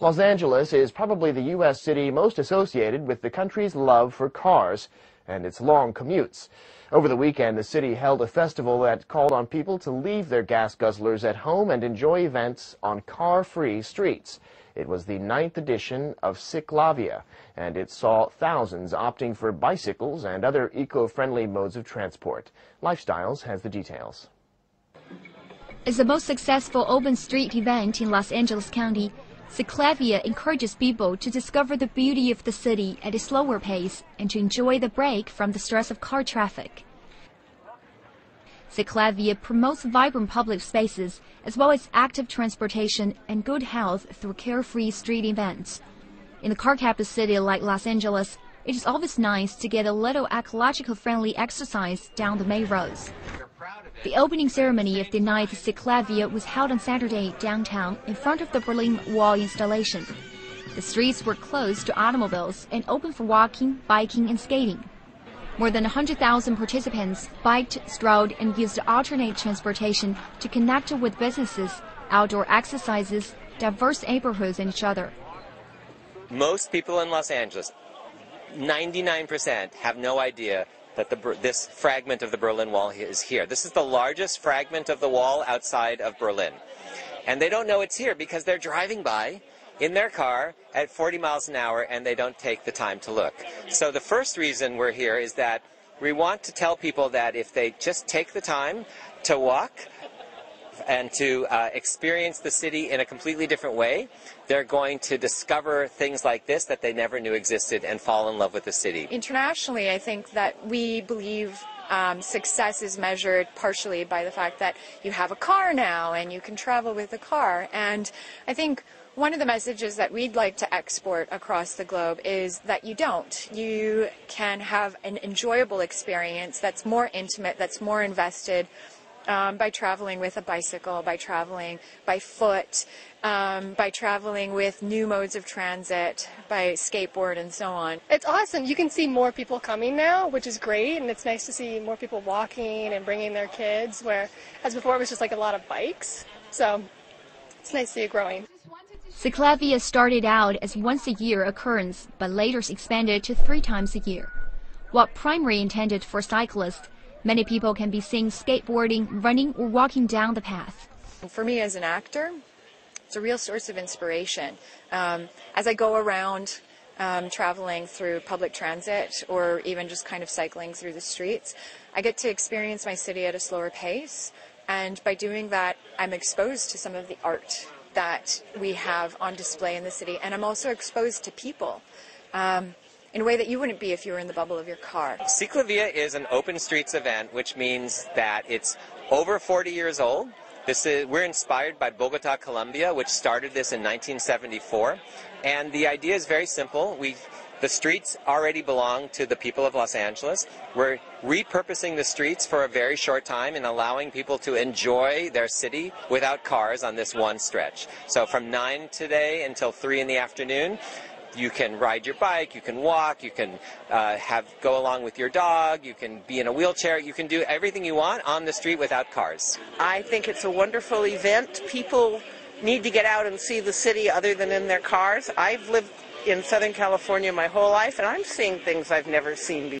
Los Angeles is probably the U.S. city most associated with the country's love for cars and its long commutes. Over the weekend, the city held a festival that called on people to leave their gas guzzlers at home and enjoy events on car-free streets. It was the 9th edition of CicLAvia, and it saw thousands opting for bicycles and other eco-friendly modes of transport. Lifestyles has the details. As the most successful open street event in Los Angeles County, CicLAvia encourages people to discover the beauty of the city at a slower pace and to enjoy the break from the stress of car traffic. CicLAvia promotes vibrant public spaces as well as active transportation and good health through carefree street events. In the car capital city like Los Angeles, it is always nice to get a little ecological-friendly exercise down the main roads. The opening ceremony of the 9th CicLAvia was held on Saturday downtown in front of the Berlin Wall installation. The streets were closed to automobiles and open for walking, biking, and skating. More than 100,000 participants biked, strolled, and used alternate transportation to connect with businesses, outdoor exercises, diverse neighborhoods, and each other. Most people in Los Angeles, 99%, have no idea that this fragment of the Berlin Wall is here. This is the largest fragment of the wall outside of Berlin. And they don't know it's here because they're driving by in their car at 40 miles an hour and they don't take the time to look. So the first reason we're here is that we want to tell people that if they just take the time to walk and to experience the city in a completely different way, they're going to discover things like this that they never knew existed and fall in love with the city. Internationally, I think that we believe success is measured partially by the fact that you have a car now and you can travel with a car. And I think one of the messages that we'd like to export across the globe is that you don't. You can have an enjoyable experience that's more intimate, that's more invested, by traveling with a bicycle, by traveling by foot, by traveling with new modes of transit, by skateboard and so on. It's awesome. You can see more people coming now, which is great, and it's nice to see more people walking and bringing their kids, whereas before it was just like a lot of bikes. So it's nice to see it growing. CicLAvia started out as once-a-year occurrence, but later expanded to 3 times a year. While primarily intended for cyclists, many people can be seen skateboarding, running, or walking down the path. For me as an actor, it's a real source of inspiration. As I go around traveling through public transit or even just kind of cycling through the streets, I get to experience my city at a slower pace. And by doing that, I'm exposed to some of the art that we have on display in the city. And I'm also exposed to people in a way that you wouldn't be if you were in the bubble of your car. CicLAvia is an open streets event, which means that it's over 40 years old. We're inspired by Bogota, Colombia, which started this in 1974. And the idea is very simple. The streets already belong to the people of Los Angeles. We're repurposing the streets for a very short time and allowing people to enjoy their city without cars on this one stretch. So from 9 today until 3 in the afternoon, you can ride your bike, you can walk, you can go along with your dog, you can be in a wheelchair, you can do everything you want on the street without cars. I think it's a wonderful event. People need to get out and see the city other than in their cars. I've lived in Southern California my whole life, and I'm seeing things I've never seen before.